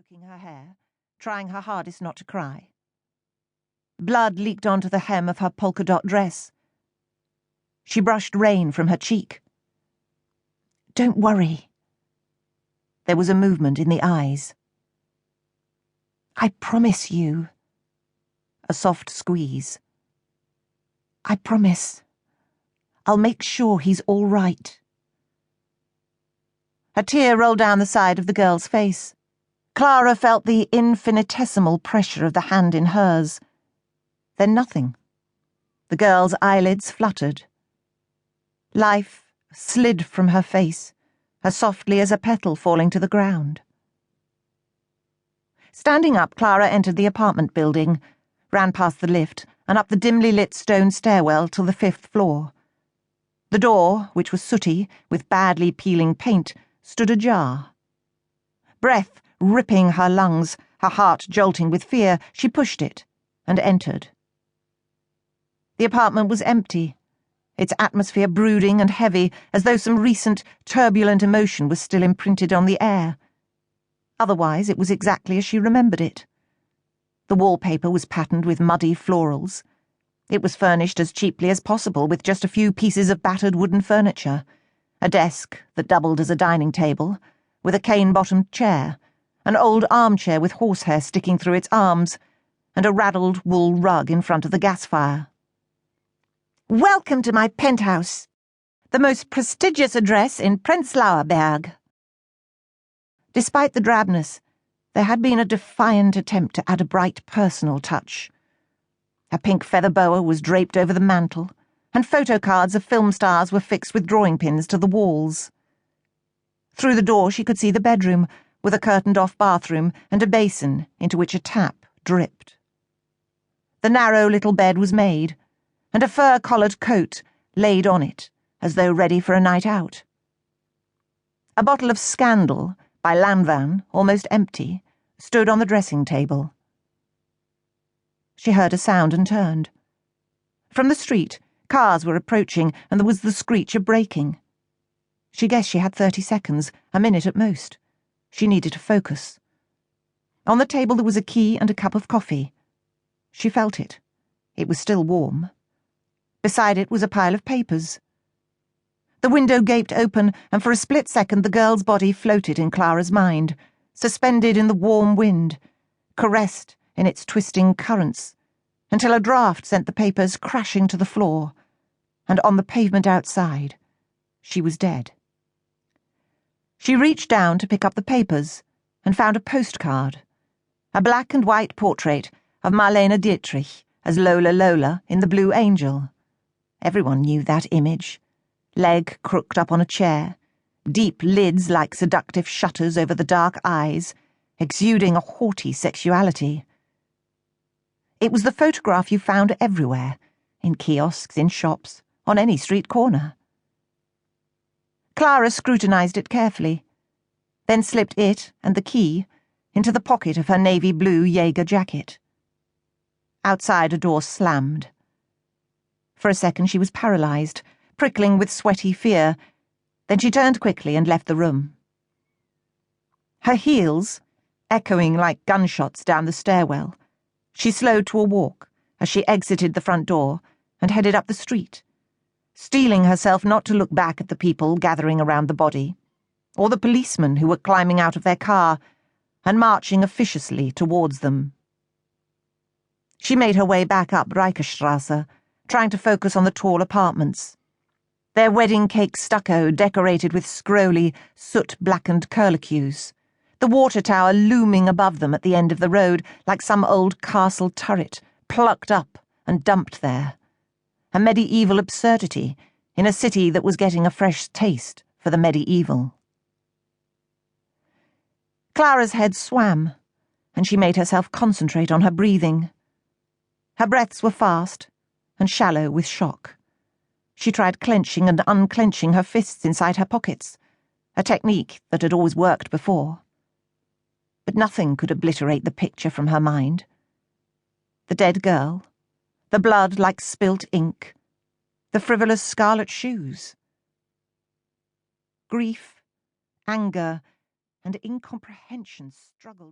stroking her hair, trying her hardest not to cry. Blood leaked onto the hem of her polka-dot dress. She brushed rain from her cheek. "Don't worry." There was a movement in the eyes. "I promise you." A soft squeeze. "I promise. I'll make sure he's all right." A tear rolled down the side of the girl's face. Clara felt the infinitesimal pressure of the hand in hers. Then nothing. The girl's eyelids fluttered. Life slid from her face, as softly as a petal falling to the ground. Standing up, Clara entered the apartment building, ran past the lift, and up the dimly lit stone stairwell till the 5th floor. The door, which was sooty, with badly peeling paint, stood ajar. Breath ripping her lungs, her heart jolting with fear, she pushed it and entered. The apartment was empty, its atmosphere brooding and heavy, as though some recent, turbulent emotion was still imprinted on the air. Otherwise, it was exactly as she remembered it. The wallpaper was patterned with muddy florals. It was furnished as cheaply as possible, with just a few pieces of battered wooden furniture, a desk that doubled as a dining table, with a cane-bottomed chair, an old armchair with horsehair sticking through its arms, and a raddled wool rug in front of the gas fire. "Welcome to my penthouse, the most prestigious address in Prenzlauer Berg." Despite the drabness, there had been a defiant attempt to add a bright personal touch. A pink feather boa was draped over the mantel, and photo cards of film stars were fixed with drawing pins to the walls. Through the door she could see the bedroom, with a curtained-off bathroom and a basin into which a tap dripped. The narrow little bed was made, and a fur-collared coat laid on it, as though ready for a night out. A bottle of Scandal, by Lanvin, almost empty, stood on the dressing table. She heard a sound and turned. From the street, cars were approaching, and there was the screech of braking. She guessed she had 30 seconds, a minute at most. She needed to focus. On the table there was a key and a cup of coffee. She felt it. It was still warm. Beside it was a pile of papers. The window gaped open, and for a split second the girl's body floated in Clara's mind, suspended in the warm wind, caressed in its twisting currents, until a draught sent the papers crashing to the floor, and on the pavement outside, she was dead. She reached down to pick up the papers, and found a postcard, a black and white portrait of Marlene Dietrich as Lola in The Blue Angel. Everyone knew that image. Leg crooked up on a chair, deep lids like seductive shutters over the dark eyes, exuding a haughty sexuality. It was the photograph you found everywhere, in kiosks, in shops, on any street corner. Clara scrutinized it carefully, then slipped it and the key into the pocket of her navy blue Jaeger jacket. Outside, a door slammed. For a second she was paralyzed, prickling with sweaty fear. Then she turned quickly and left the room. Her heels, echoing like gunshots down the stairwell, she slowed to a walk as she exited the front door and headed up the street, steeling herself not to look back at the people gathering around the body, or the policemen who were climbing out of their car and marching officiously towards them. She made her way back up Reicherstrasse, trying to focus on the tall apartments, their wedding cake stucco decorated with scrolly, soot-blackened curlicues, the water tower looming above them at the end of the road like some old castle turret plucked up and dumped there, a medieval absurdity in a city that was getting a fresh taste for the medieval. Clara's head swam, and she made herself concentrate on her breathing. Her breaths were fast and shallow with shock. She tried clenching and unclenching her fists inside her pockets, a technique that had always worked before. But nothing could obliterate the picture from her mind. The dead girl, the blood like spilt ink, the frivolous scarlet shoes. Grief, anger, and incomprehension struggled with